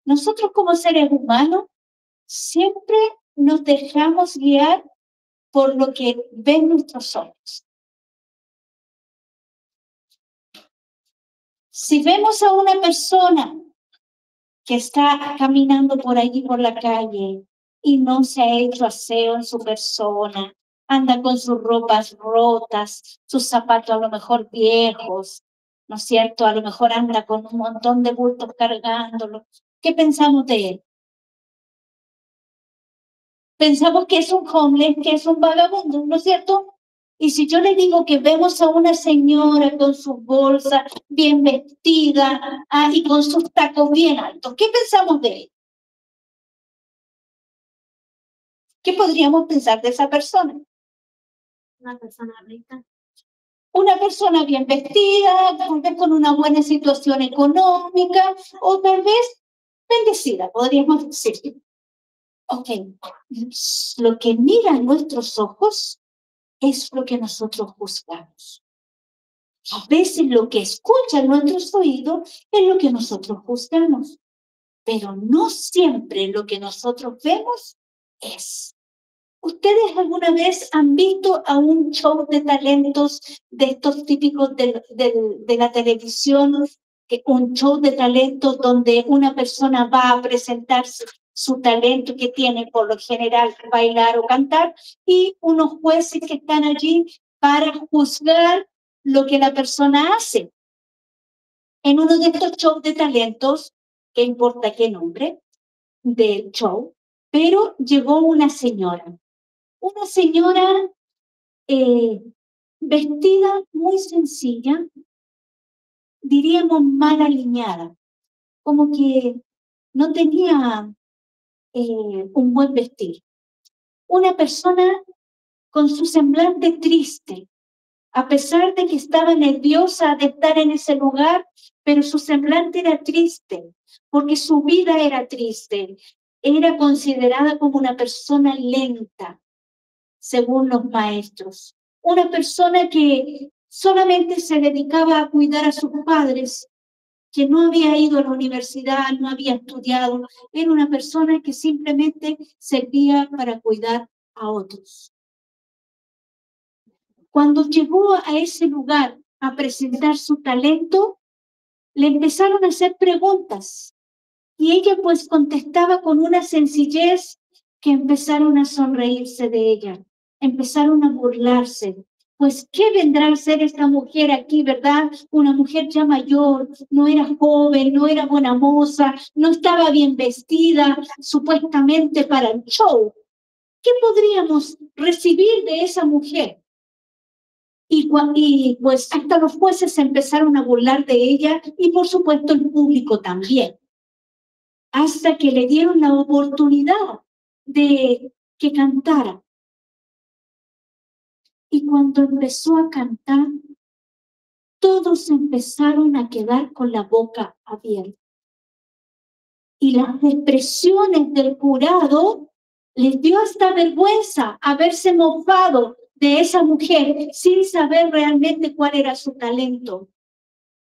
Nosotros como seres humanos siempre nos dejamos guiar por lo que ven nuestros ojos. Si vemos a una persona que está caminando por allí por la calle y no se ha hecho aseo en su persona, anda con sus ropas rotas, sus zapatos a lo mejor viejos, ¿no es cierto? A lo mejor anda con un montón de bultos cargándolo. ¿Qué pensamos de él? Pensamos que es un homeless, que es un vagabundo, ¿no es cierto? Y si yo le digo que vemos a una señora con sus bolsas bien vestida y con sus tacos bien altos, ¿qué pensamos de él? ¿Qué podríamos pensar de esa persona? Una persona rica. Una persona bien vestida, tal vez con una buena situación económica o tal vez bendecida, podríamos decir. Ok, lo que miran nuestros ojos es lo que nosotros juzgamos. A veces lo que escuchan nuestros oídos es lo que nosotros juzgamos, pero no siempre lo que nosotros vemos es. ¿Ustedes alguna vez han visto a un show de talentos de estos típicos de la televisión? Un show de talentos donde una persona va a presentar su talento que tiene, por lo general, bailar o cantar, y unos jueces que están allí para juzgar lo que la persona hace. En uno de estos shows de talentos, ¿qué importa qué nombre del show? Pero llegó una señora vestida muy sencilla, diríamos mal alineada, como que no tenía un buen vestir. Una persona con su semblante triste, a pesar de que estaba nerviosa de estar en ese lugar, pero su semblante era triste, porque su vida era triste. Era considerada como una persona lenta, según los maestros. Una persona que solamente se dedicaba a cuidar a sus padres, que no había ido a la universidad, no había estudiado, era una persona que simplemente servía para cuidar a otros. Cuando llegó a ese lugar a presentar su talento, le empezaron a hacer preguntas y ella pues contestaba con una sencillez que empezaron a sonreírse de ella, empezaron a burlarse. Pues, ¿qué vendrá a ser esta mujer aquí, verdad? Una mujer ya mayor, no era joven, no era buena moza, no estaba bien vestida, supuestamente para el show. ¿Qué podríamos recibir de esa mujer? Y pues hasta los jueces se empezaron a burlar de ella y por supuesto el público también. Hasta que le dieron la oportunidad de que cantara. Y cuando empezó a cantar, todos empezaron a quedar con la boca abierta. Y las expresiones del jurado les dio hasta vergüenza haberse mofado de esa mujer sin saber realmente cuál era su talento.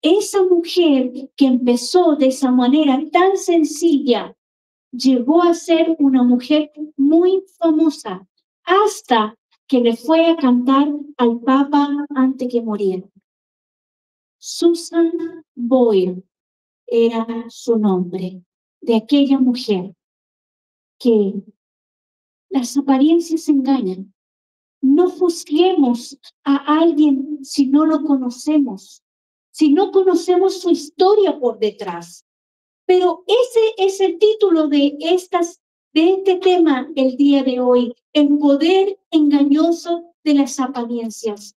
Esa mujer que empezó de esa manera tan sencilla, llegó a ser una mujer muy famosa, hasta que le fue a cantar al Papa antes que muriera. Susan Boyle era su nombre, de aquella mujer que las apariencias engañan. No juzguemos a alguien si no lo conocemos, si no conocemos su historia por detrás. Pero ese es el título de este tema el día de hoy, el poder engañoso de las apariencias.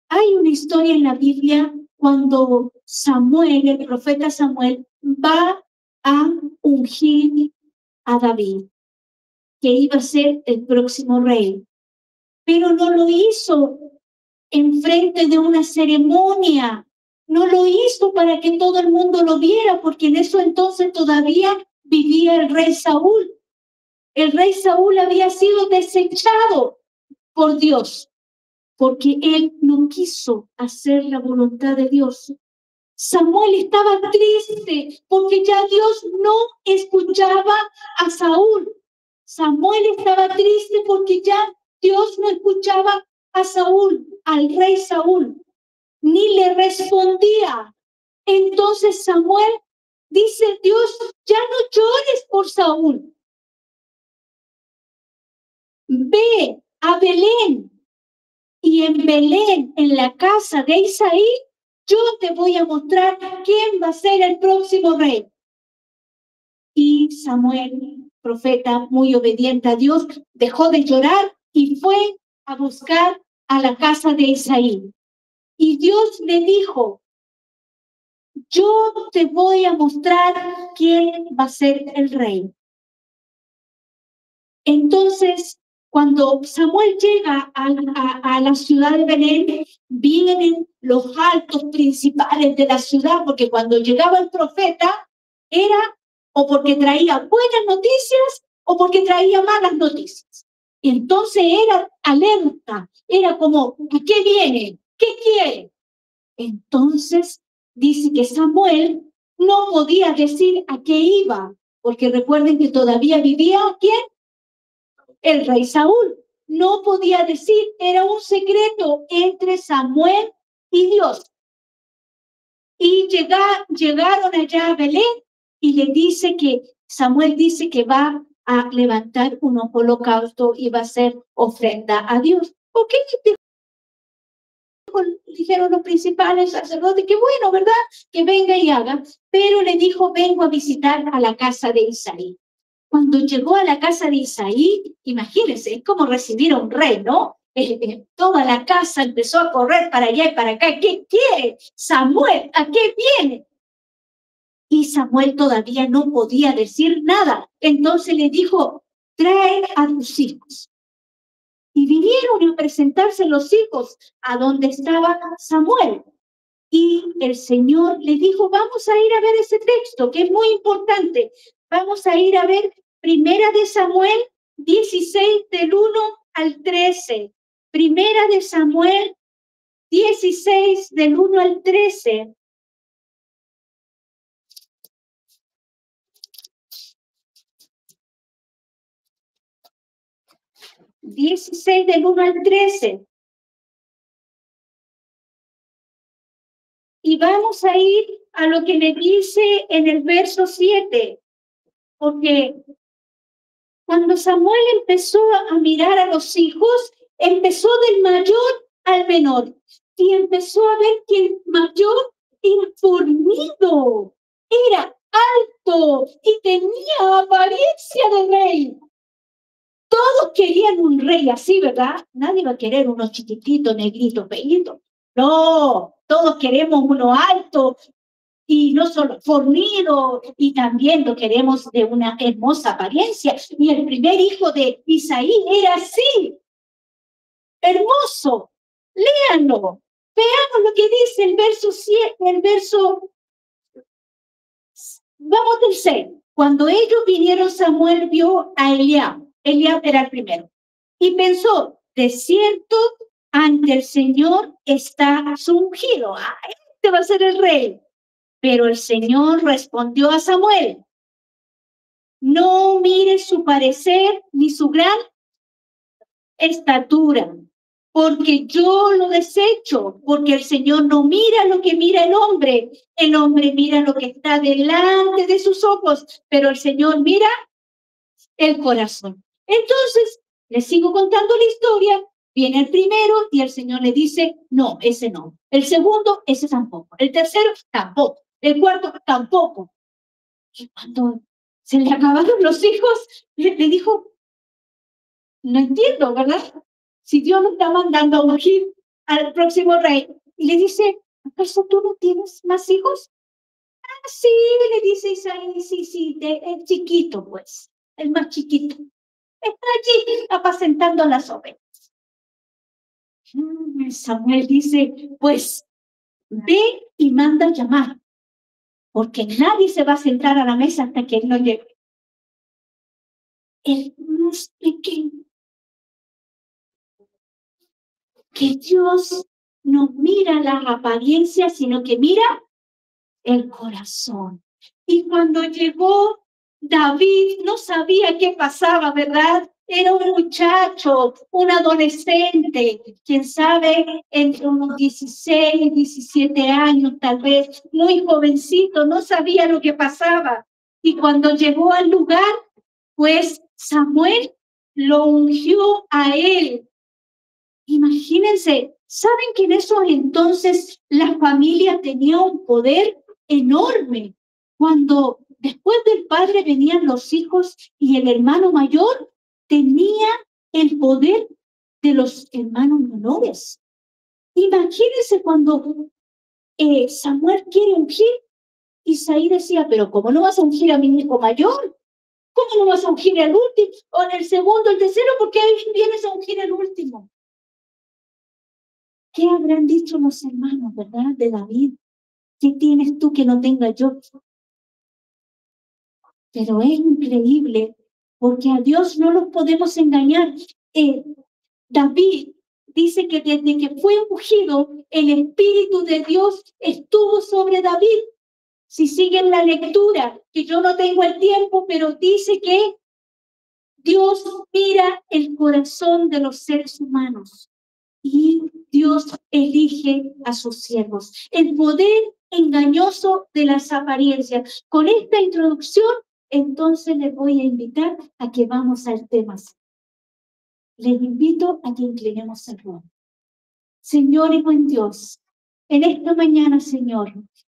Hay una historia en la Biblia cuando Samuel, el profeta Samuel, va a ungir a David, que iba a ser el próximo rey. Pero no lo hizo en frente de una ceremonia. No lo hizo para que todo el mundo lo viera, porque en eso entonces todavía vivía el rey Saúl. El rey Saúl había sido desechado por Dios, porque él no quiso hacer la voluntad de Dios, Samuel estaba triste porque ya Dios no escuchaba a Saúl. Samuel estaba triste porque ya Dios no escuchaba a Saúl, al rey Saúl, ni le respondía. Entonces Samuel dice, Dios, ya no llores por Saúl. Ve a Belén y en Belén, en la casa de Isaí, yo te voy a mostrar quién va a ser el próximo rey. Y Samuel, profeta muy obediente a Dios, dejó de llorar y fue a buscar a la casa de Isaí. Y Dios le dijo, yo te voy a mostrar quién va a ser el rey. Entonces, cuando Samuel llega a la ciudad de Belén, vienen los altos principales de la ciudad, porque cuando llegaba el profeta, era o porque traía buenas noticias o porque traía malas noticias. Y entonces era alerta, era como, ¿a qué viene? ¿Qué quiere? Entonces dice que Samuel no podía decir a qué iba, porque recuerden que todavía vivía, ¿quién? El rey Saúl. No podía decir, era un secreto entre Samuel y Dios. Y llegaron allá a Belén y le dice que, Samuel dice que va a levantar un holocausto y va a hacer ofrenda a Dios. ¿Ok? Dijeron los principales sacerdotes, que bueno, ¿verdad? Que venga y haga. Pero le dijo, vengo a visitar a la casa de Isaí. Cuando llegó a la casa de Isaí, imagínense, es como recibir a un rey, ¿no? Toda la casa empezó a correr para allá y para acá. ¿Qué quiere? Samuel, ¿a qué viene? Y Samuel todavía no podía decir nada. Entonces le dijo, trae a tus hijos. Y vinieron a presentarse los hijos a donde estaba Samuel. Y el Señor le dijo, vamos a ir a ver ese texto, que es muy importante. Vamos a ir a ver Primera de Samuel 16, del 1 al 13. Primera de Samuel 16, del 1 al 13. Del 1 al 13. Y vamos a ir a lo que me dice en el verso 7, porque cuando Samuel empezó a mirar a los hijos, empezó del mayor al menor. Y empezó a ver que el mayor era fornido, era alto y tenía apariencia de rey. Todos querían un rey así, ¿verdad? Nadie va a querer unos chiquititos, negritos, bellitos. No, todos queremos uno alto, y no solo fornido, y también lo queremos de una hermosa apariencia. Y el primer hijo de Isaí era así, hermoso. Léanlo, veamos lo que dice el verso 7, vamos del 6. Cuando ellos vinieron, Samuel vio a Eliab era el primero, y pensó, de cierto, ante el Señor está su ungido. Este va a ser el rey. Pero el Señor respondió a Samuel, no mires su parecer ni su gran estatura, porque yo lo desecho, porque el Señor no mira lo que mira el hombre mira lo que está delante de sus ojos, pero el Señor mira el corazón. Entonces, les sigo contando la historia, viene el primero y el Señor le dice, no, ese no. El segundo, ese tampoco. El tercero, tampoco. El cuarto, tampoco. Y cuando se le acabaron los hijos, le dijo, no entiendo, ¿verdad? Si Dios nos está mandando a ungir al próximo rey, y le dice, ¿acaso tú no tienes más hijos? Ah, sí, le dice Isaí, sí, el chiquito, pues, el más chiquito. Está allí apacentando las ovejas. Samuel dice, pues, ve y manda a llamar, porque nadie se va a sentar a la mesa hasta que él no llegue. El más pequeño. Que Dios no mira las apariencias, sino que mira el corazón. Y cuando llegó David, no sabía qué pasaba, ¿verdad? Era un muchacho, un adolescente, quién sabe, entre unos 16, 17 años tal vez, muy jovencito, no sabía lo que pasaba. Y cuando llegó al lugar, pues Samuel lo ungió a él. Imagínense, ¿saben que en esos entonces la familia tenía un poder enorme? Cuando después del padre venían los hijos y el hermano mayor tenía el poder de los hermanos menores. Imagínense cuando Samuel quiere ungir, Isaí decía, pero ¿cómo no vas a ungir a mi hijo mayor? ¿Cómo no vas a ungir al último? O en el segundo, el tercero, ¿por qué vienes a ungir al último? ¿Qué habrán dicho los hermanos, verdad, de David? ¿Qué tienes tú que no tenga yo? Pero es increíble, porque a Dios no los podemos engañar. David dice que desde que fue ungido, el Espíritu de Dios estuvo sobre David. Si siguen la lectura, que yo no tengo el tiempo, pero dice que Dios mira el corazón de los seres humanos y Dios elige a sus siervos. El poder engañoso de las apariencias. Con esta introducción, entonces les voy a invitar a que vamos al tema. Les invito a que inclinemos el rostro. Señor y buen Dios, en esta mañana, Señor,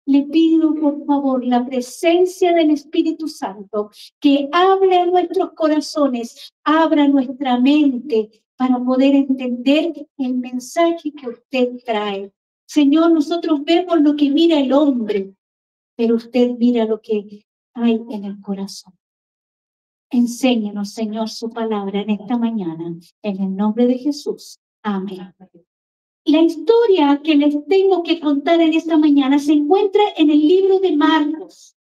le pido por favor la presencia del Espíritu Santo que hable a nuestros corazones, abra nuestra mente para poder entender el mensaje que usted trae. Señor, nosotros vemos lo que mira el hombre, pero usted mira lo que hay en el corazón. Enséñanos, Señor, su palabra en esta mañana, en el nombre de Jesús. Amén. La historia que les tengo que contar en esta mañana se encuentra en el libro de Marcos.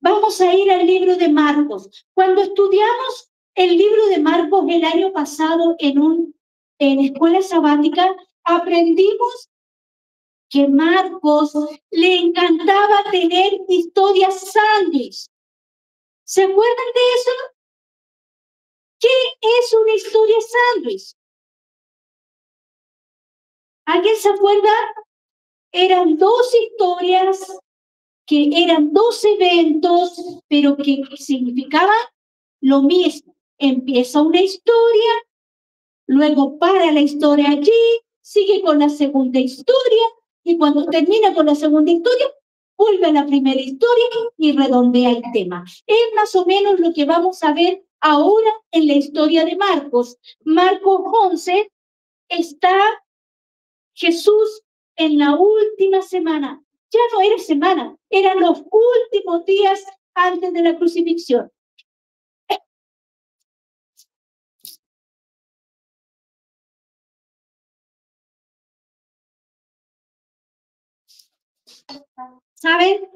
Vamos a ir al libro de Marcos. Cuando estudiamos el libro de Marcos el año pasado en escuela sabática, aprendimos que Marcos le encantaba tener historias sándwich. ¿Se acuerdan de eso? ¿Qué es una historia sándwich? ¿Alguien se acuerda? Eran dos historias que eran dos eventos, pero que significaban lo mismo. Empieza una historia, luego para la historia allí, sigue con la segunda historia, y cuando termina con la segunda historia, vuelve a la primera historia y redondea el tema. Es más o menos lo que vamos a ver ahora en la historia de Marcos. Marcos 11 está Jesús en la última semana. Ya no era semana, eran los últimos días antes de la crucifixión. ¿Saben?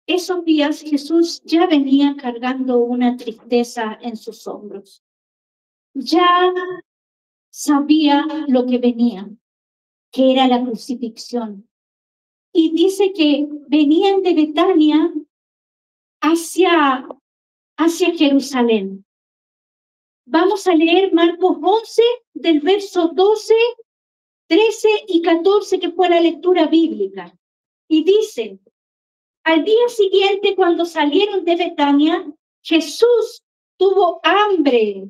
Esos días Jesús ya venía cargando una tristeza en sus hombros. Ya sabía lo que venía, que era la crucifixión. Y dice que venían de Betania hacia Jerusalén. Vamos a leer Marcos 11 del verso 12, 13 y 14, que fue la lectura bíblica. Y dice, al día siguiente, cuando salieron de Betania, Jesús tuvo hambre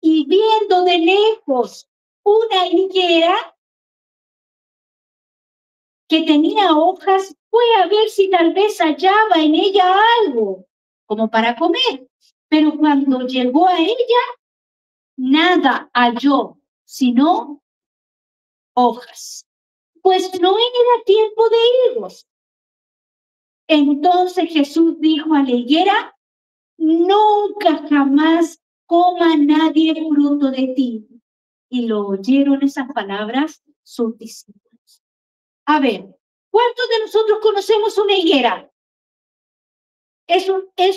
y viendo de lejos una higuera que tenía hojas, fue a ver si tal vez hallaba en ella algo como para comer. Pero cuando llegó a ella, nada halló, sino hojas. Pues no era tiempo de higos. Entonces Jesús dijo a la higuera, nunca jamás coma nadie fruto de ti. Y lo oyeron esas palabras sus discípulos. A ver, ¿cuántos de nosotros conocemos una higuera? Es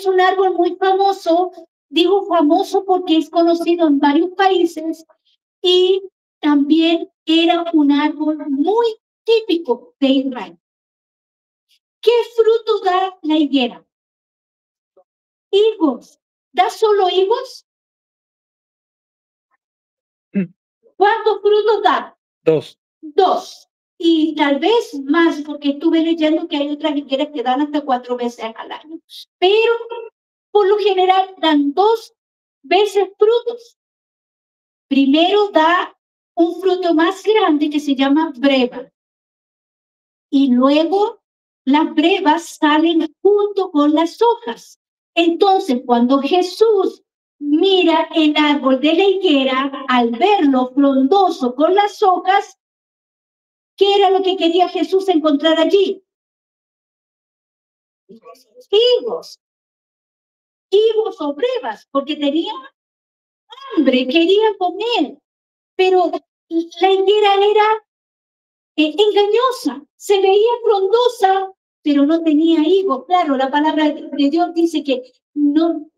un árbol muy famoso, digo famoso porque es conocido en varios países y también era un árbol muy típico de Israel. ¿Qué fruto da la higuera? Higos. ¿Da solo higos? ¿Cuántos frutos da? 2. 2. Y tal vez más, porque estuve leyendo que hay otras higueras que dan hasta 4 veces al año. Pero, por lo general, dan 2 veces frutos. Primero da un fruto más grande que se llama breva. Y luego las brevas salen junto con las hojas. Entonces, cuando Jesús mira el árbol de la higuera, al verlo frondoso con las hojas, ¿qué era lo que quería Jesús encontrar allí? Higos. Higos o brevas, porque tenía hambre, quería comer. Pero la higuera era engañosa, se veía frondosa, pero no tenía higos. Claro, la palabra de Dios dice que no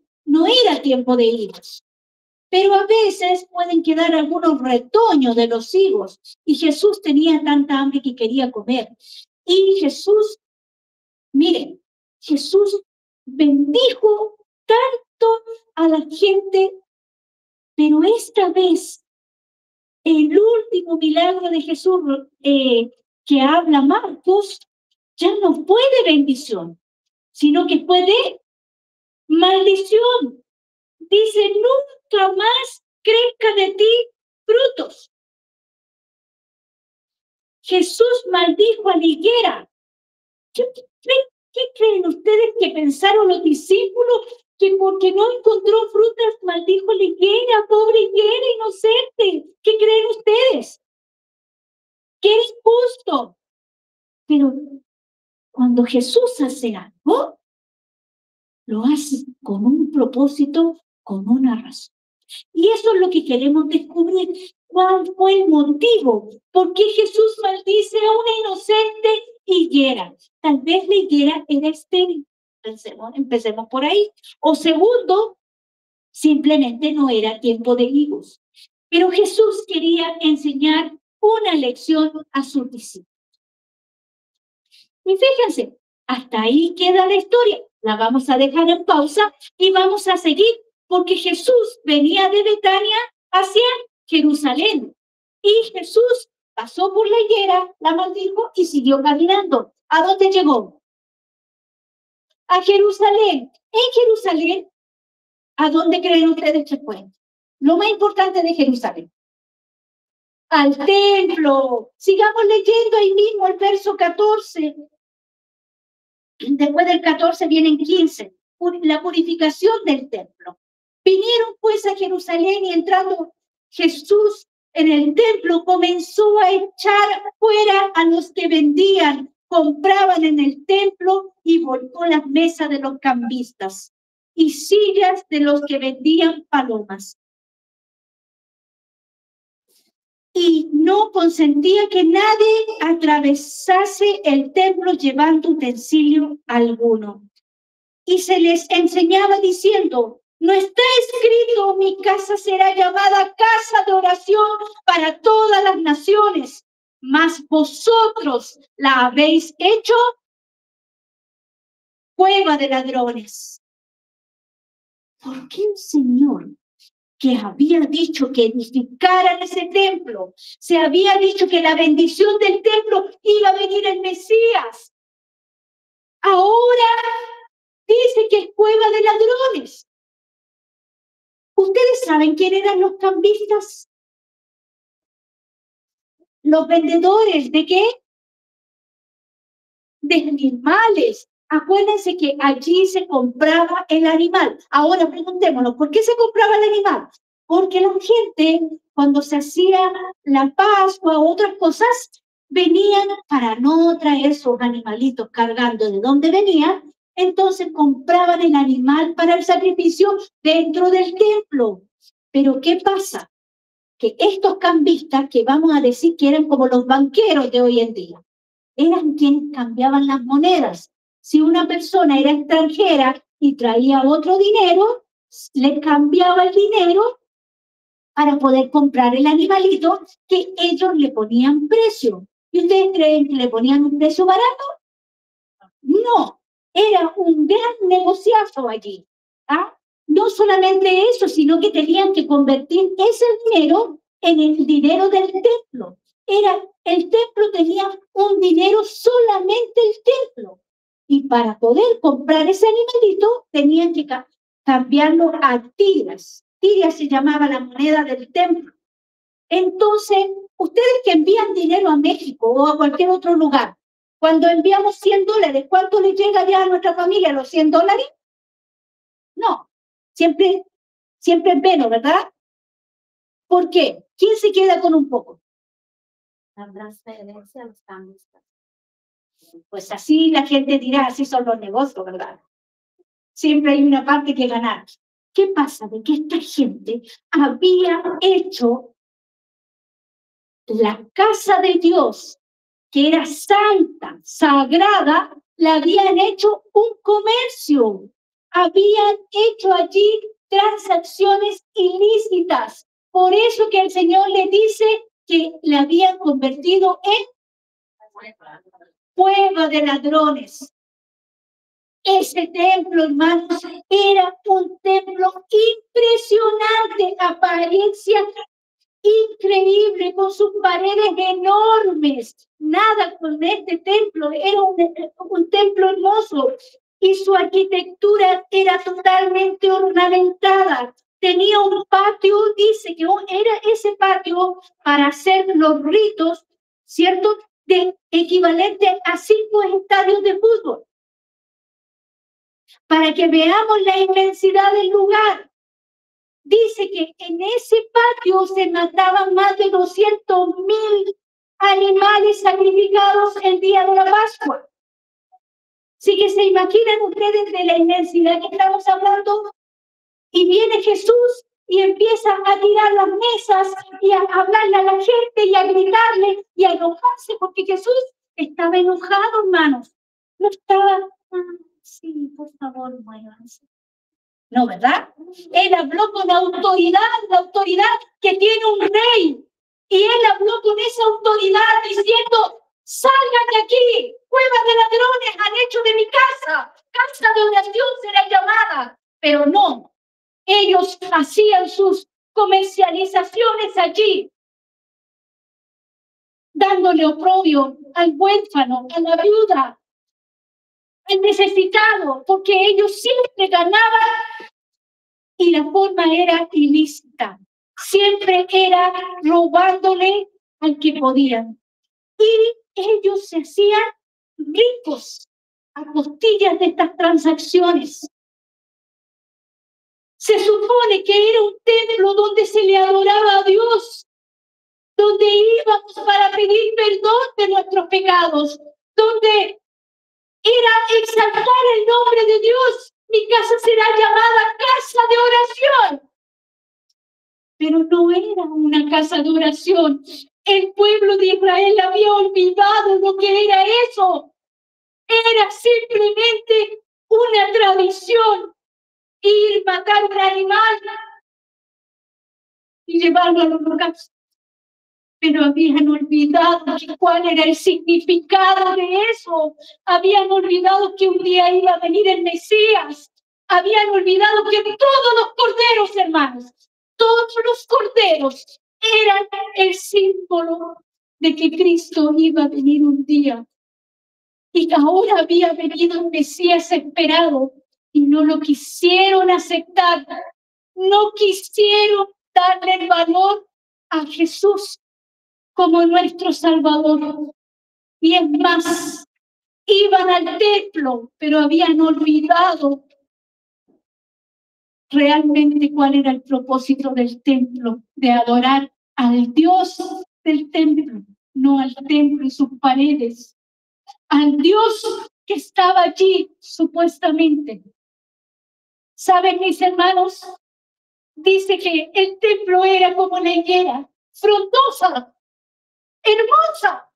era tiempo de higos. Pero a veces pueden quedar algunos retoños de los higos. Y Jesús tenía tanta hambre que quería comer. Y Jesús, miren, Jesús bendijo tanto a la gente, pero esta vez, el último milagro de Jesús que habla Marcos, ya no fue de bendición, sino que fue de maldición. Dice, nunca más crezca de ti frutos. Jesús maldijo a la higuera. ¿Qué creen ustedes que pensaron los discípulos? Que porque no encontró frutas maldijo la higuera, pobre higuera inocente. ¿Qué creen ustedes? Que es justo. Pero cuando Jesús hace algo, lo hace con un propósito, con una razón. Y eso es lo que queremos descubrir. ¿Cuál fue el motivo? ¿Por qué Jesús maldice a una inocente higuera? Tal vez la higuera era estéril. Empecemos por ahí. O segundo, simplemente no era tiempo de higos. Pero Jesús quería enseñar una lección a sus discípulos. Y fíjense, hasta ahí queda la historia. La vamos a dejar en pausa y vamos a seguir, porque Jesús venía de Betania hacia Jerusalén. Y Jesús pasó por la higuera, la maldijo y siguió caminando. ¿A dónde llegó? A Jerusalén. En Jerusalén, ¿a dónde creen ustedes que fue? Lo más importante de Jerusalén. Al templo. Sigamos leyendo ahí mismo el verso 14. Después del 14 vienen 15, la purificación del templo. Vinieron pues a Jerusalén y entrando Jesús en el templo comenzó a echar fuera a los que vendían, compraban en el templo y volcó las mesas de los cambistas y sillas de los que vendían palomas. Y no consentía que nadie atravesase el templo llevando utensilio alguno. Y se les enseñaba diciendo, ¿no está escrito, mi casa será llamada casa de oración para todas las naciones? Mas vosotros la habéis hecho cueva de ladrones. ¿Por qué el Señor, que había dicho que edificaran ese templo, se había dicho que la bendición del templo iba a venir el Mesías, ahora dice que es cueva de ladrones? ¿Ustedes saben quién eran los cambistas? Los vendedores ¿de qué? De animales. Acuérdense que allí se compraba el animal. Ahora preguntémonos, ¿por qué se compraba el animal? Porque la gente, cuando se hacía la Pascua o otras cosas, venían para no traer sus animalitos cargando de dónde venían, entonces compraban el animal para el sacrificio dentro del templo. Pero ¿qué pasa? Que estos cambistas, que vamos a decir que eran como los banqueros de hoy en día, eran quienes cambiaban las monedas. Si una persona era extranjera y traía otro dinero, le cambiaba el dinero para poder comprar el animalito que ellos le ponían precio. ¿Y ustedes creen que le ponían un precio barato? No, era un gran negociazo allí. ¿Ah? No solamente eso, sino que tenían que convertir ese dinero en el dinero del templo. El templo tenía un dinero solamente el templo. Y para poder comprar ese animalito, tenían que cambiarlo a tiras. Tiras se llamaba la moneda del templo. Entonces, ustedes que envían dinero a México o a cualquier otro lugar, cuando enviamos $100, ¿cuánto le llega ya a nuestra familia? ¿Los $100? No, siempre es menos, ¿verdad? ¿Por qué? ¿Quién se queda con un poco? La transferencia, los cambios. Pues así la gente dirá, así son los negocios, ¿verdad? Siempre hay una parte que ganar. ¿Qué pasa? De que esta gente había hecho la casa de Dios, que era santa, sagrada, la habían hecho un comercio. Habían hecho allí transacciones ilícitas. Por eso que el Señor le dice que la habían convertido en cueva de ladrones. Ese templo, hermanos, era un templo impresionante, apariencia increíble, con sus paredes enormes. Nada con este templo, era un templo hermoso. Y su arquitectura era totalmente ornamentada. Tenía un patio, dice que era ese patio para hacer los ritos, ¿cierto? De equivalente a 5 estadios de fútbol. Para que veamos la inmensidad del lugar. Dice que en ese patio se mataban más de 200.000 animales sacrificados el día de la Pascua. Así que se imaginan ustedes de la inmensidad que estamos hablando. Y viene Jesús y empieza a tirar las mesas y a hablarle a la gente y a gritarle y a enojarse, porque Jesús estaba enojado, hermanos. No estaba, sí, por favor, muévanse. No, ¿verdad? Él habló con autoridad, la autoridad que tiene un rey. Y él habló con esa autoridad diciendo, salgan de aquí, cueva de ladrones han hecho de mi casa, casa de oración será llamada. Pero no, ellos hacían sus comercializaciones allí, dándole oprobio al huérfano, a la viuda, al necesitado, porque ellos siempre ganaban. Y la forma era ilícita. Siempre era robándole al que podían. Y ellos se hacían ricos a costillas de estas transacciones. Se supone que era un templo donde se le adoraba a Dios, donde íbamos para pedir perdón de nuestros pecados, donde era exaltar el nombre de Dios. Mi casa será llamada casa de oración. Pero no era una casa de oración. El pueblo de Israel había olvidado lo que era eso. Era simplemente una tradición. Ir, matar un animal y llevarlo a los lugares. Pero habían olvidado cuál era el significado de eso. Habían olvidado que un día iba a venir el Mesías. Habían olvidado que todos los corderos, hermanos, todos los corderos eran el símbolo de que Cristo iba a venir un día. Y ahora había venido el Mesías esperado y no lo quisieron aceptar. No quisieron darle el valor a Jesús como nuestro Salvador. Y es más, iban al templo, pero habían olvidado realmente cuál era el propósito del templo, de adorar al Dios del templo, no al templo y sus paredes, al Dios que estaba allí supuestamente. ¿Saben, mis hermanos? Dice que el templo era como la higuera, frondosa, hermosa,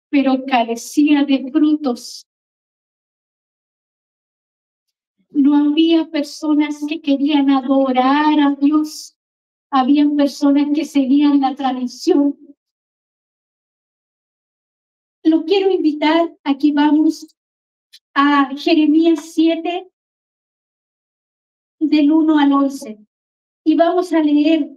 pero carecía de frutos. No había personas que querían adorar a Dios. Habían personas que seguían la tradición. lo quiero invitar a que vamos a Jeremías 7, del 1 al 11. Y vamos a leer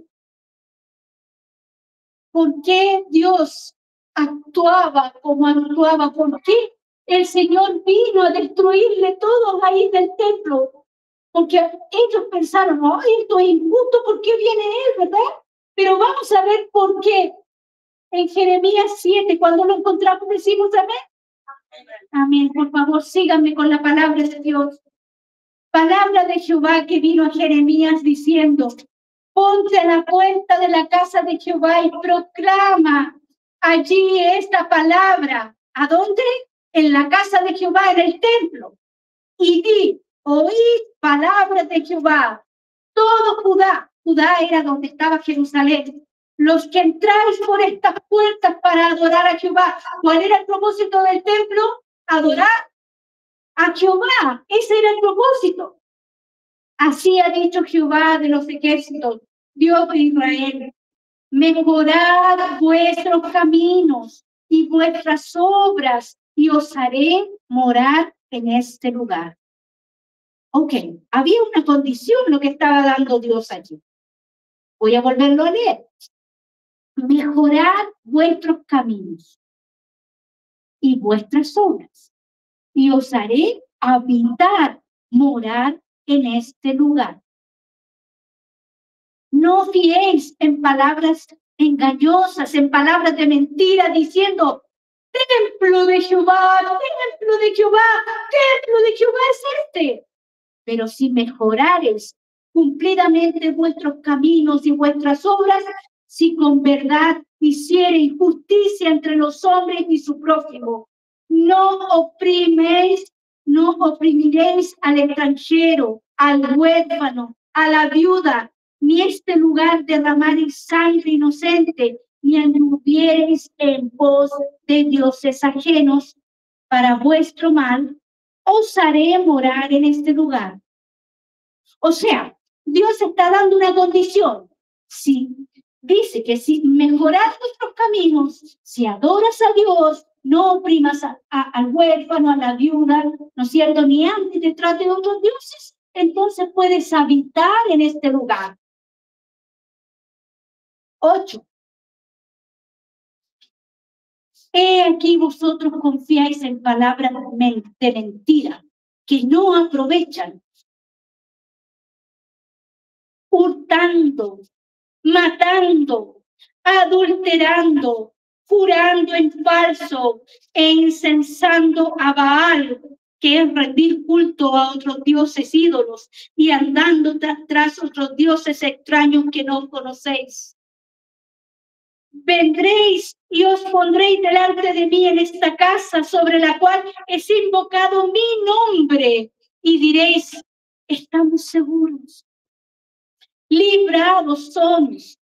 por qué Dios actuaba como actuaba, por qué el Señor vino a destruirle todo ahí del templo. Porque ellos pensaron, no, esto es injusto, ¿por qué viene él, verdad? Pero vamos a ver por qué. En Jeremías 7, cuando lo encontramos, decimos amén. Amén. Por favor, síganme con la palabra de Dios. Palabra de Jehová que vino a Jeremías diciendo: ponte a la puerta de la casa de Jehová y proclama allí esta palabra. ¿A dónde? En la casa de Jehová, en el templo. Y di: oíd palabras de Jehová, todo Judá. Judá era donde estaba Jerusalén. Los que entráis por estas puertas para adorar a Jehová. ¿Cuál era el propósito del templo? Adorar a Jehová. Ese era el propósito. Así ha dicho Jehová de los ejércitos, Dios de Israel: mejorad vuestros caminos y vuestras obras, y os haré morar en este lugar. Ok, había una condición lo que estaba dando Dios allí. Voy a volverlo a leer. Mejorad vuestros caminos y vuestras obras, y os haré habitar, morar en este lugar. No fiéis en palabras engañosas, en palabras de mentira, diciendo: templo de Jehová, templo de Jehová, templo de Jehová es este. Pero si mejorares cumplidamente vuestros caminos y vuestras obras, si con verdad hiciereis justicia entre los hombres y su prójimo, no oprimiréis al extranjero, al huérfano, a la viuda, ni este lugar derramaréis sangre inocente, ni anduviereis en pos de dioses ajenos para vuestro mal, os haré morar en este lugar. O sea, Dios está dando una condición. Si dice que si mejoras nuestros caminos, si adoras a Dios, no oprimas al huérfano, a la viuda, ¿no es cierto? Ni antes te trate de otros dioses, entonces puedes habitar en este lugar. 8. He aquí vosotros confiáis en palabras de mentira, que no aprovechan, hurtando, matando, adulterando, jurando en falso e incensando a Baal, que es rendir culto a otros dioses ídolos, y andando tras otros dioses extraños que no conocéis. Vendréis y os pondréis delante de mí en esta casa sobre la cual es invocado mi nombre, y diréis: estamos seguros, librados somos,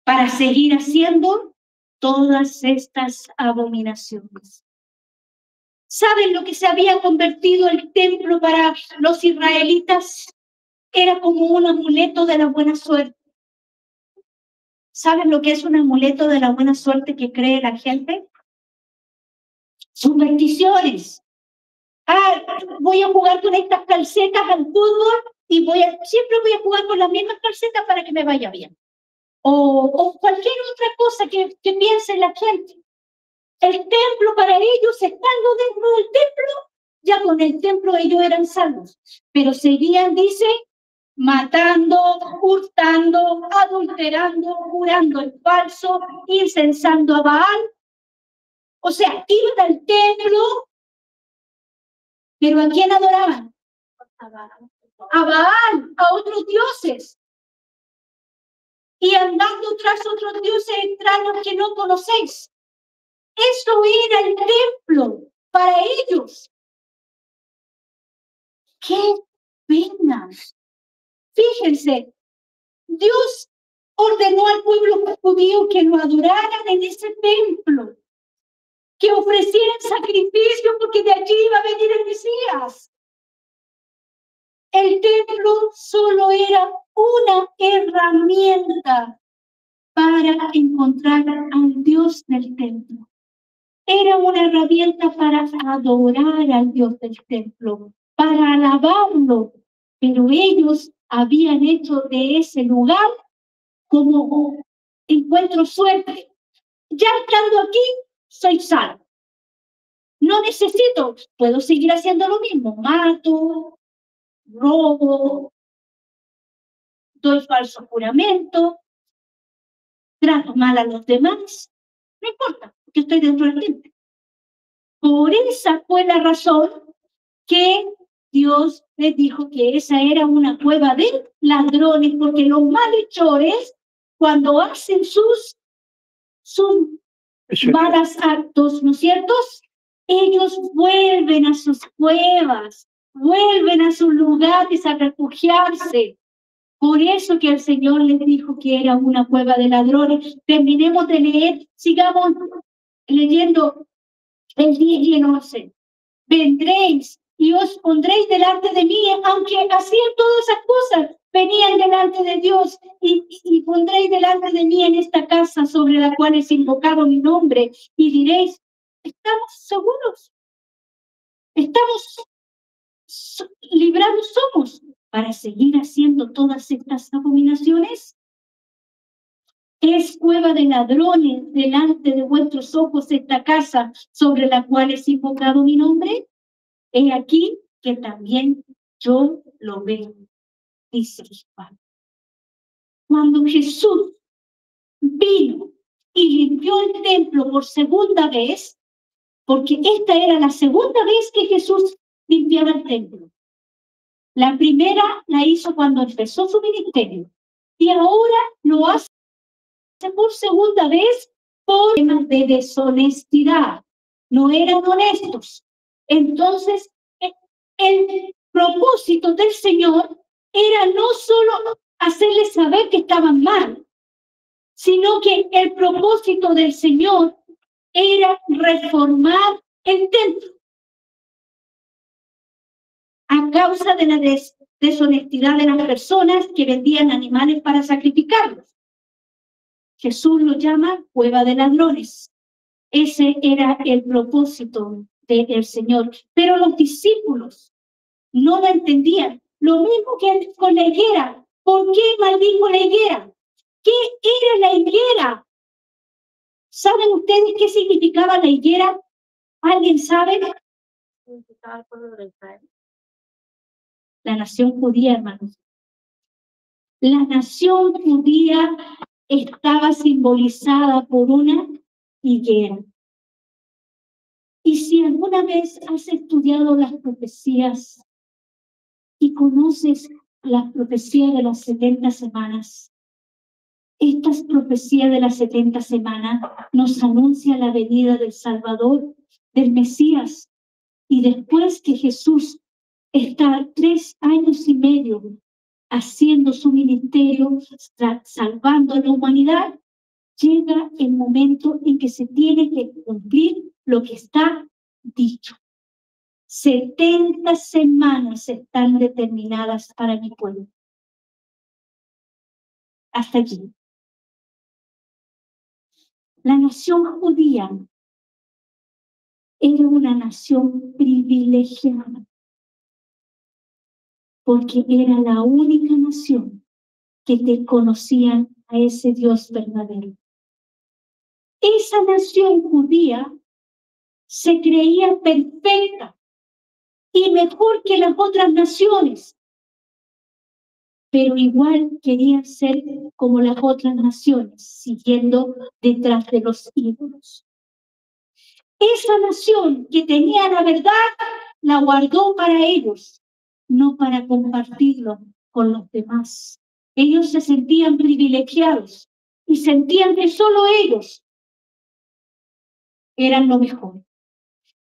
para seguir haciendo todas estas abominaciones. ¿Saben lo que se había convertido el templo para los israelitas? Era como un amuleto de la buena suerte. ¿Saben lo que es un amuleto de la buena suerte que cree la gente? Supersticiones. Voy a jugar con estas calcetas al fútbol y siempre voy a jugar con las mismas calcetas para que me vaya bien. O cualquier otra cosa que piense la gente. El templo para ellos, estando dentro del templo, ya con el templo ellos eran salvos. Pero seguían, dice, matando, hurtando, adulterando, jurando en falso, incensando a Baal. O sea, iban al templo, pero ¿a quién adoraban? A Baal, a otros dioses. Y andando tras otros dioses extraños que no conocéis. Eso era el templo para ellos. ¡Qué pena! Fíjense, Dios ordenó al pueblo judío que lo adoraran en ese templo, que ofrecieran sacrificio porque de allí iba a venir el Mesías. El templo solo era una herramienta para encontrar al Dios del templo. era una herramienta para adorar al Dios del templo, para alabarlo, pero ellos habían hecho de ese lugar como encuentro suerte. Ya estando aquí, soy salvo. No necesito, puedo seguir haciendo lo mismo, mato, robo, doy falso juramento, trato mal a los demás, no importa, porque estoy dentro del templo. Por esa fue la razón que Dios les dijo que esa era una cueva de ladrones, porque los malhechores, cuando hacen sus malos actos, ¿no es cierto? Ellos vuelven a sus cuevas, vuelven a sus lugares a refugiarse. Por eso que el Señor les dijo que era una cueva de ladrones. Terminemos de leer, sigamos leyendo el 10 y el 11. Vendréis y os pondréis delante de mí, aunque hacían todas esas cosas, venían delante de Dios y pondréis delante de mí en esta casa sobre la cual es invocado mi nombre y diréis, ¿estamos seguros? ¿Estamos librados somos para seguir haciendo todas estas abominaciones? Es cueva de ladrones delante de vuestros ojos esta casa sobre la cual es invocado mi nombre. He aquí que también yo lo veo, dice Juan. Cuando Jesús vino y limpió el templo por segunda vez, porque esta era la segunda vez que Jesús limpiaba el templo. La primera la hizo cuando empezó su ministerio y ahora lo hace por segunda vez por temas de deshonestidad. No eran honestos. Entonces, el propósito del Señor era no solo hacerles saber que estaban mal, sino que el propósito del Señor era reformar el templo. A causa de la deshonestidad de las personas que vendían animales para sacrificarlos. Jesús lo llama cueva de ladrones. Ese era el propósito del Señor. Pero los discípulos no lo entendían. Lo mismo que con la higuera. ¿Por qué maldijo la higuera? ¿Qué era la higuera? ¿Saben ustedes qué significaba la higuera? ¿Alguien sabe? Significaba el pueblo de Israel. La nación judía, hermanos. La nación judía estaba simbolizada por una higuera. Y si alguna vez has estudiado las profecías y conoces las profecías de las 70 semanas, estas profecías de las 70 semanas nos anuncian la venida del Salvador, del Mesías. Y después que Jesús está 3 años y medio haciendo su ministerio, salvando a la humanidad, llega el momento en que se tiene que cumplir lo que está dicho. 70 semanas están determinadas para mi pueblo. Hasta allí. La nación judía era una nación privilegiada porque era la única nación que te conocían a ese Dios verdadero. Esa nación judía se creía perfecta y mejor que las otras naciones, pero igual querían ser como las otras naciones, siguiendo detrás de los ídolos. Esa nación que tenía la verdad, la guardó para ellos, no para compartirlo con los demás. Ellos se sentían privilegiados y sentían que solo ellos eran lo mejor.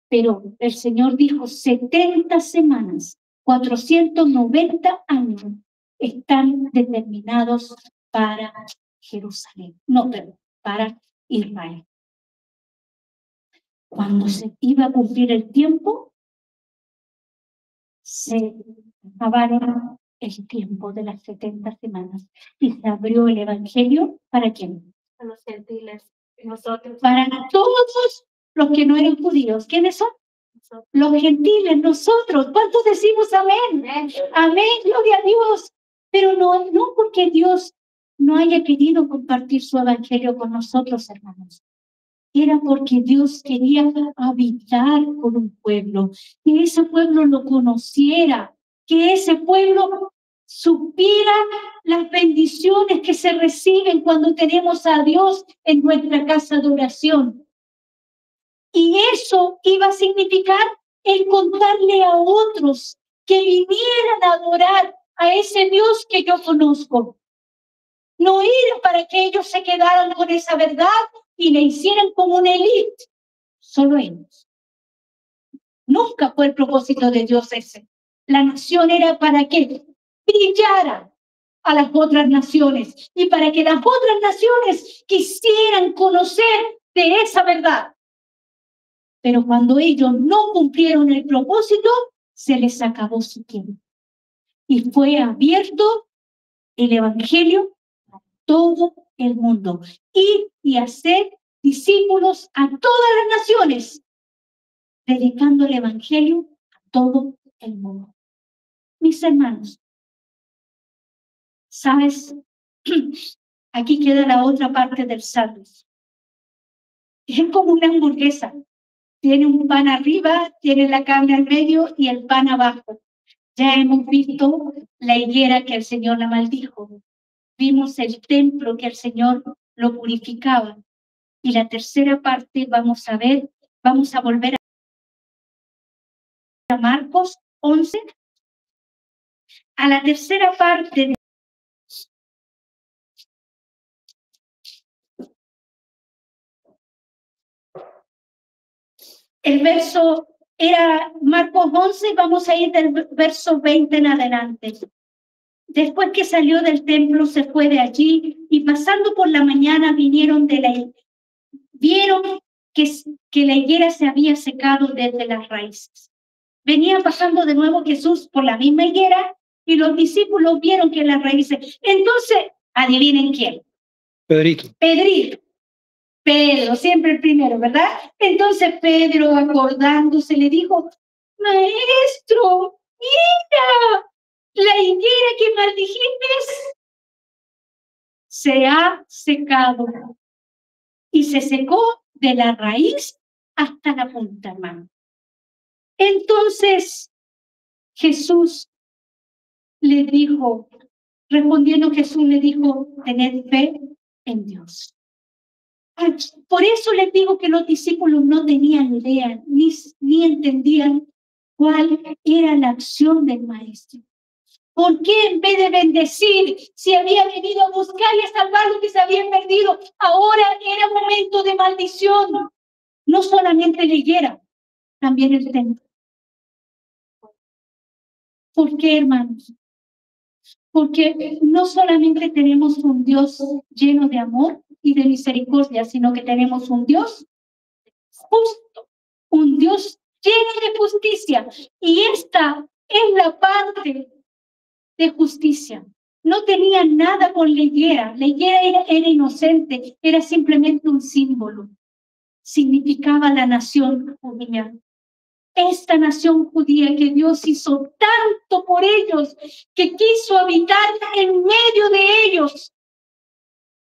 Pero el Señor dijo, 70 semanas, 490 años están determinados para Jerusalén. No, perdón, para Israel. Cuando se iba a cumplir el tiempo, se acabaron el tiempo de las 70 semanas y se abrió el Evangelio. ¿Para quién? A los gentiles. Nosotros. Para todos los que no eran judíos. ¿Quiénes son? nosotros. Los gentiles, nosotros. ¿Cuántos decimos amén? Amén, gloria a Dios. Pero no porque Dios no haya querido compartir su evangelio con nosotros, hermanos. Era porque Dios quería habitar con un pueblo, que ese pueblo lo conociera, que ese pueblo supiera las bendiciones que se reciben cuando tenemos a Dios en nuestra casa de oración. Y eso iba a significar el contarle a otros que vinieran a adorar a ese Dios que yo conozco. No era para que ellos se quedaran con esa verdad y le hicieran como una élite, solo ellos. Nunca fue el propósito de Dios ese. La nación era para que brillara a las otras naciones y para que las otras naciones quisieran conocer de esa verdad. Pero cuando ellos no cumplieron el propósito, se les acabó su tiempo. Y fue abierto el evangelio a todo el mundo. Ir y hacer discípulos a todas las naciones, predicando el evangelio a todo el mundo. Mis hermanos, ¿sabes? Aquí queda la otra parte del sándwich. Es como una hamburguesa. Tiene un pan arriba, tiene la carne al medio y el pan abajo. Ya hemos visto la higuera que el Señor la maldijo. Vimos el templo que el Señor lo purificaba. Y la tercera parte vamos a volver a Marcos 11. A la tercera parte el verso era Marcos 11, vamos a ir del verso 20 en adelante. Después que salió del templo, se fue de allí y pasando por la mañana vieron que la higuera se había secado desde las raíces. Venía pasando de nuevo Jesús por la misma higuera y los discípulos vieron que las raíces... Entonces, adivinen quién. Pedro, siempre el primero, ¿verdad? Entonces Pedro, acordándose, le dijo, Maestro, mira, la higuera que maldijiste se ha secado y se secó de la raíz hasta la punta, hermano. Entonces Jesús le dijo, respondiendo Jesús le dijo, tened fe en Dios. Por eso les digo que los discípulos no tenían idea ni entendían cuál era la acción del maestro. ¿Por qué en vez de bendecir, si había venido a buscar y a salvar lo que se habían perdido, ahora era momento de maldición? No solamente la higuera, también el templo. ¿Por qué, hermanos? Porque no solamente tenemos un Dios lleno de amor y de misericordia, sino que tenemos un Dios justo, un Dios lleno de justicia. Y esta es la parte de justicia. No tenía nada con la higuera. La higuera era inocente, era simplemente un símbolo. Significaba la nación judía. Esta nación judía que Dios hizo tanto por ellos, que quiso habitar en medio de ellos.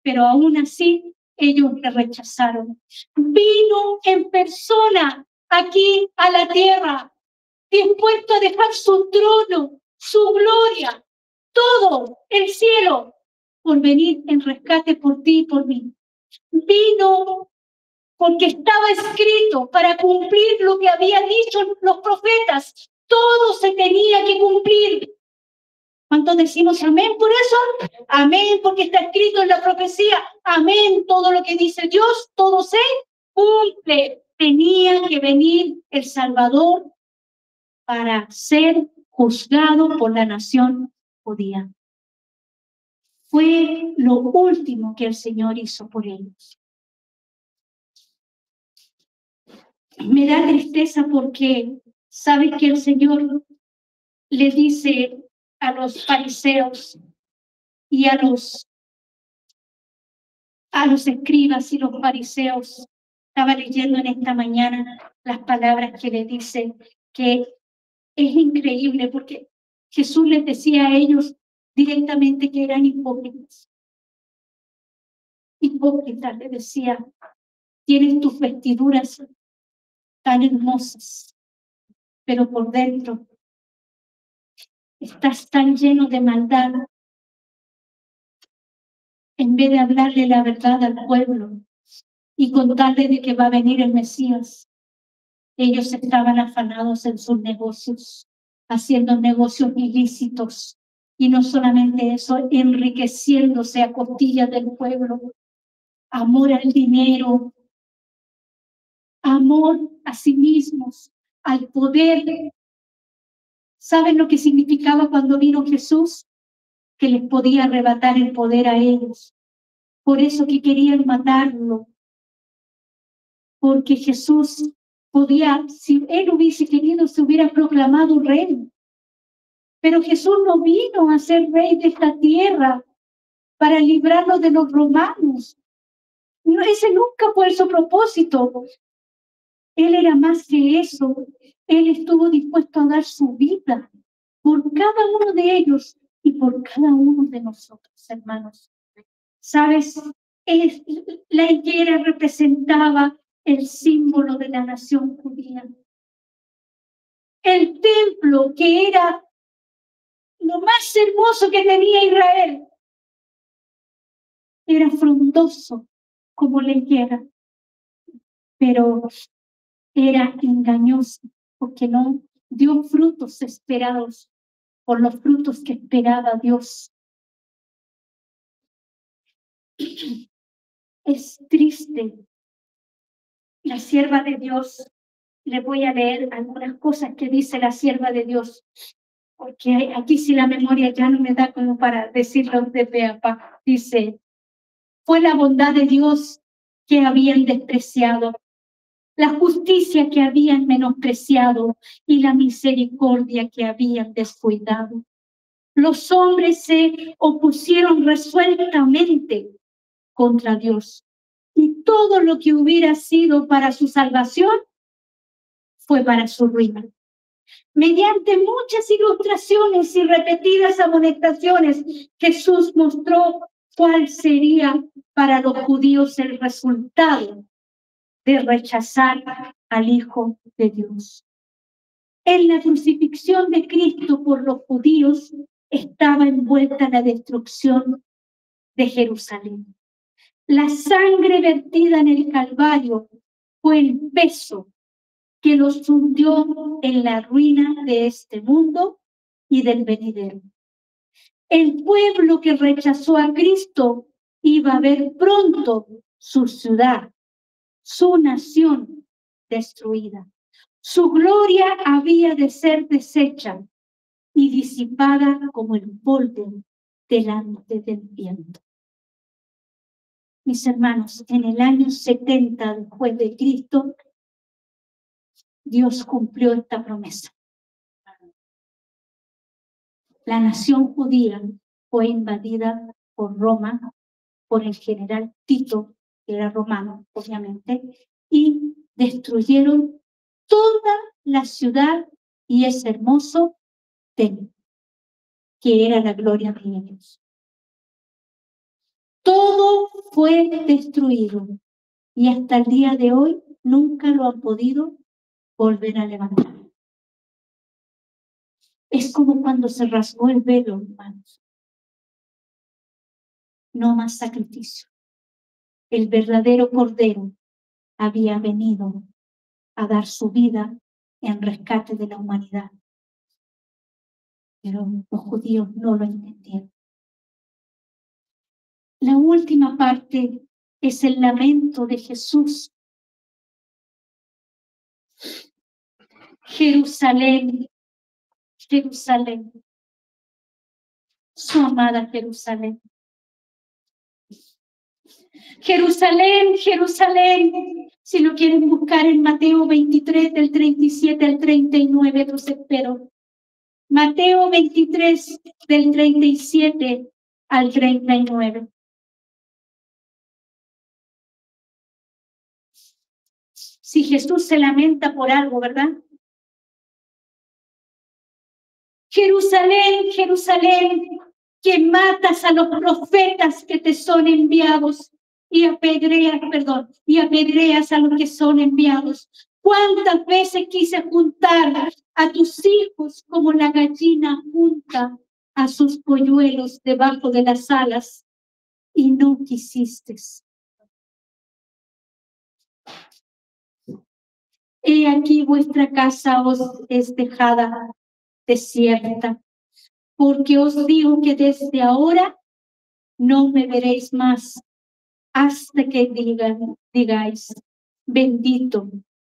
Pero aún así, ellos le rechazaron. Vino en persona aquí a la tierra, dispuesto a dejar su trono, su gloria, todo el cielo, por venir en rescate por ti y por mí. Vino porque estaba escrito para cumplir lo que habían dicho los profetas. Todo se tenía que cumplir. ¿Cuántos decimos amén por eso? Amén, porque está escrito en la profecía. Amén, todo lo que dice Dios, todo se cumple. Tenía que venir el Salvador para ser juzgado por la nación judía. Fue lo último que el Señor hizo por ellos. Me da tristeza porque sabe que el Señor le dice a los fariseos y a los escribas y los fariseos, Estaba leyendo en esta mañana las palabras que le dice que es increíble porque Jesús les decía a ellos directamente que eran hipócritas. Hipócritas, le decía, tienen tus vestiduras tan hermosas, pero por dentro estás tan lleno de maldad. En vez de hablarle la verdad al pueblo y contarle de que va a venir el Mesías, ellos estaban afanados en sus negocios, haciendo negocios ilícitos, y no solamente eso, enriqueciéndose a costillas del pueblo. Amor al dinero, amor a sí mismos, al poder. ¿Saben lo que significaba cuando vino Jesús? Que les podía arrebatar el poder a ellos. Por eso que querían matarlo. Porque Jesús podía, si él hubiese querido, se hubiera proclamado rey. Pero Jesús no vino a ser rey de esta tierra para librarnos de los romanos. No, ese nunca fue su propósito. Él era más que eso. Él estuvo dispuesto a dar su vida por cada uno de ellos y por cada uno de nosotros, hermanos. ¿Sabes? La higuera representaba el símbolo de la nación judía. El templo, que era lo más hermoso que tenía Israel, era frondoso como la higuera, pero era engañoso porque no dio frutos esperados por los frutos que esperaba Dios. Es triste. La sierva de Dios, le voy a leer algunas cosas que dice la sierva de Dios, porque aquí si la memoria ya no me da como para decirlo de pe a pa. Dice, fue la bondad de Dios que habían despreciado, la justicia que habían menospreciado y la misericordia que habían descuidado. Los hombres se opusieron resueltamente contra Dios y todo lo que hubiera sido para su salvación fue para su ruina. Mediante muchas ilustraciones y repetidas amonestaciones, Jesús mostró cuál sería para los judíos el resultado de rechazar al Hijo de Dios. En la crucifixión de Cristo por los judíos estaba envuelta la destrucción de Jerusalén. La sangre vertida en el Calvario fue el peso que los hundió en la ruina de este mundo y del venidero. El pueblo que rechazó a Cristo iba a ver pronto su ciudad, su nación destruida. Su gloria había de ser deshecha y disipada como el polvo delante del viento. Mis hermanos, en el año 70 después de Cristo, Dios cumplió esta promesa. La nación judía fue invadida por Roma, por el general Tito, que era romano, obviamente, y destruyeron toda la ciudad y ese hermoso templo, que era la gloria de Dios. Todo fue destruido y hasta el día de hoy nunca lo han podido volver a levantar. Es como cuando se rasgó el velo, hermanos. No más sacrificio. El verdadero Cordero había venido a dar su vida en rescate de la humanidad. Pero los judíos no lo entendieron. La última parte es el lamento de Jesús. Jerusalén, Jerusalén, su amada Jerusalén. Jerusalén, Jerusalén. Si lo quieren buscar en Mateo 23, del 37 al 39, los espero. Mateo 23, del 37 al 39. Si Jesús se lamenta por algo, ¿verdad? Jerusalén, Jerusalén, que matas a los profetas que te son enviados y apedreas a los que son enviados. ¿Cuántas veces quise juntar a tus hijos como la gallina junta a sus polluelos debajo de las alas y no quisiste? He aquí vuestra casa os es dejada desierta, porque os digo que desde ahora no me veréis más hasta que digáis, bendito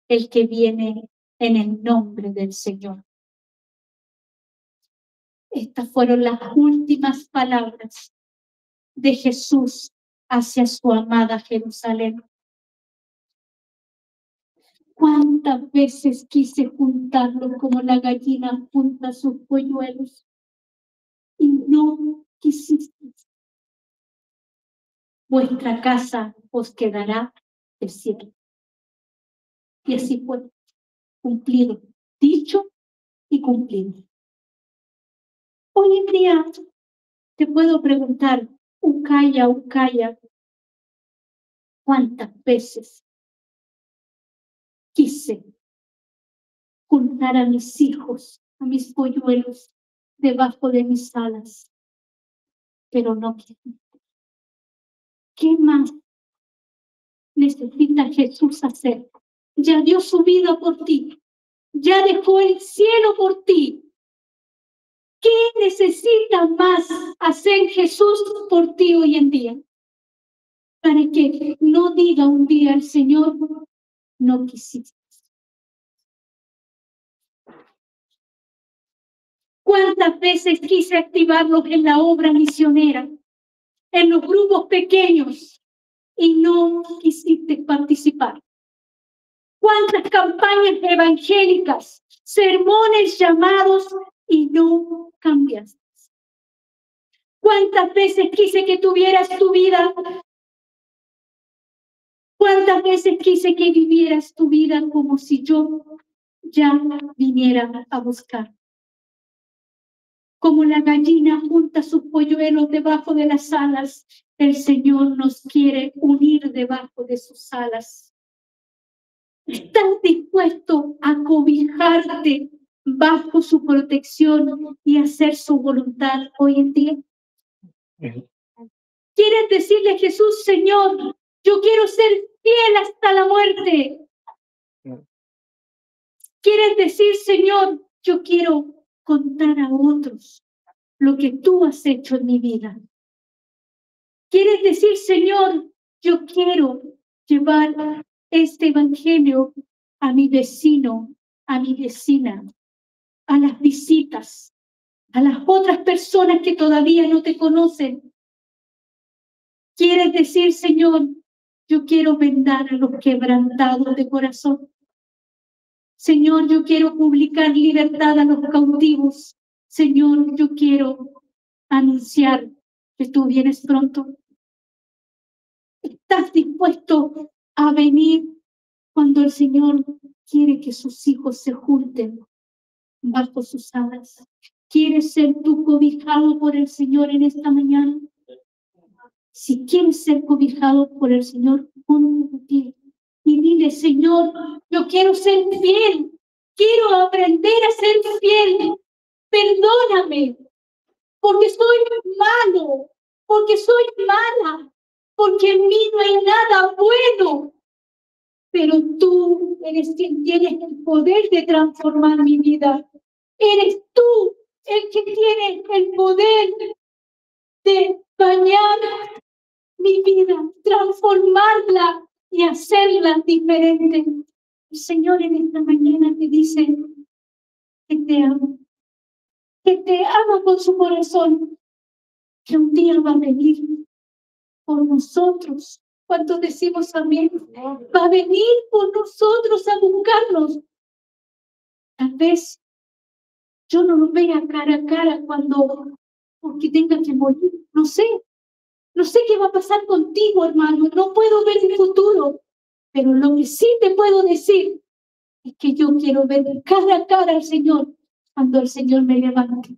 el que viene en el nombre del Señor. Estas fueron las últimas palabras de Jesús hacia su amada Jerusalén. ¿Cuántas veces quise juntarlo como la gallina junta sus polluelos? Y no quisiste. Vuestra casa os quedará desierta. Y así fue, cumplido, dicho y cumplido. Hoy en día te puedo preguntar, Ucaya, ¿cuántas veces quise juntar a mis hijos, a mis polluelos, debajo de mis alas? Pero no quise. ¿Qué más necesita Jesús hacer? Ya dio su vida por ti, ya dejó el cielo por ti. ¿Qué necesita más hacer Jesús por ti hoy en día? Para que no diga un día el Señor, no quisiste. ¿Cuántas veces quise activarlos en la obra misionera, en los grupos pequeños, y no quisiste participar? ¿Cuántas campañas evangélicas, sermones llamados y no cambiaste? ¿Cuántas veces quise que tuvieras tu vida? ¿Cuántas veces quise que vivieras tu vida como si yo ya viniera a buscar? Como la gallina junta sus polluelos debajo de las alas, el Señor nos quiere unir debajo de sus alas. ¿Estás dispuesto a cobijarte bajo su protección y hacer su voluntad hoy en día? ¿Quieres decirle a Jesús, Señor, yo quiero ser fiel hasta la muerte? ¿Quieres decir, Señor, yo quiero contar a otros lo que tú has hecho en mi vida? ¿Quieres decir, Señor, yo quiero llevar este evangelio a mi vecino, a mi vecina, a las visitas, a las otras personas que todavía no te conocen? ¿Quieres decir, Señor, yo quiero vendar a los quebrantados de corazón? Señor, yo quiero publicar libertad a los cautivos. Señor, yo quiero anunciar que tú vienes pronto. ¿Estás dispuesto a venir cuando el Señor quiere que sus hijos se junten bajo sus alas? ¿Quieres ser tú cobijado por el Señor en esta mañana? Si quieres ser cobijado por el Señor, ponte de pie y dile, Señor, yo quiero ser fiel, quiero aprender a ser fiel. Perdóname, porque soy malo, porque soy mala, porque en mí no hay nada bueno. Pero tú eres quien tienes el poder de transformar mi vida. Eres tú el que tiene el poder de bañar mi vida, transformarla y hacerla diferente. El Señor en esta mañana te dice que te ama con su corazón, que un día va a venir por nosotros. ¿Cuántos decimos amén? Va a venir por nosotros a buscarnos. Tal vez yo no lo vea cara a cara porque tenga que morir. No sé qué va a pasar contigo, hermano. No puedo ver el futuro. Pero lo que sí te puedo decir es que yo quiero ver cara a cara al Señor cuando el Señor me levante.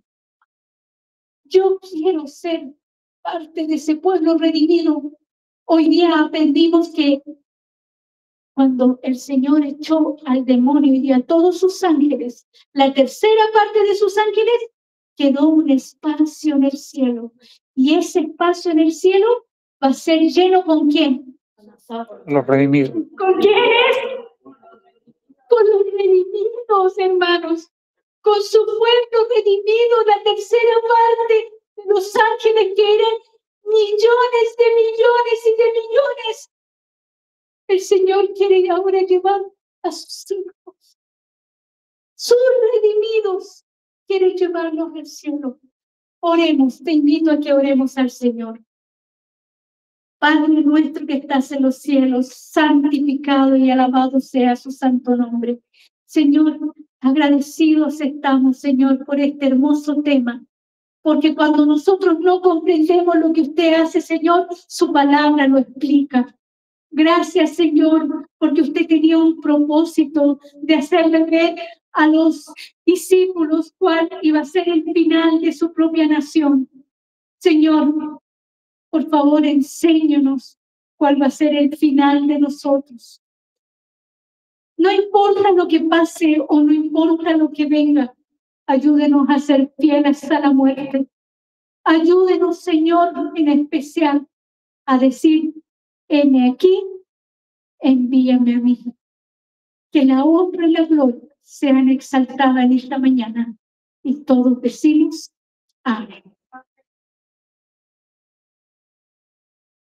Yo quiero ser parte de ese pueblo redimido. Hoy día aprendimos que cuando el Señor echó al demonio y a todos sus ángeles, la tercera parte de sus ángeles, quedó un espacio en el cielo. Y ese espacio en el cielo va a ser lleno ¿con quién? Los redimidos. ¿Con quiénes? Con los redimidos, hermanos. Con su pueblo redimido, la tercera parte de los ángeles que eran millones de millones y de millones. El Señor quiere ahora llevar a sus hijos, sus redimidos, quiere llevarlos al cielo. Oremos, te invito a que oremos al Señor. Padre nuestro que estás en los cielos, santificado y alabado sea su santo nombre. Señor, agradecidos estamos, Señor, por este hermoso tema. Porque cuando nosotros no comprendemos lo que usted hace, Señor, su palabra lo explica. Gracias, Señor, porque usted tenía un propósito de hacerle ver a los discípulos cuál iba a ser el final de su propia nación. Señor, por favor, enséñanos cuál va a ser el final de nosotros. No importa lo que pase o no importa lo que venga, ayúdenos a ser fieles a la muerte. Ayúdenos, Señor, en especial a decir, heme aquí, envíame a mí. Que la honra y la gloria sean exaltadas en esta mañana. Y todos decimos, amén.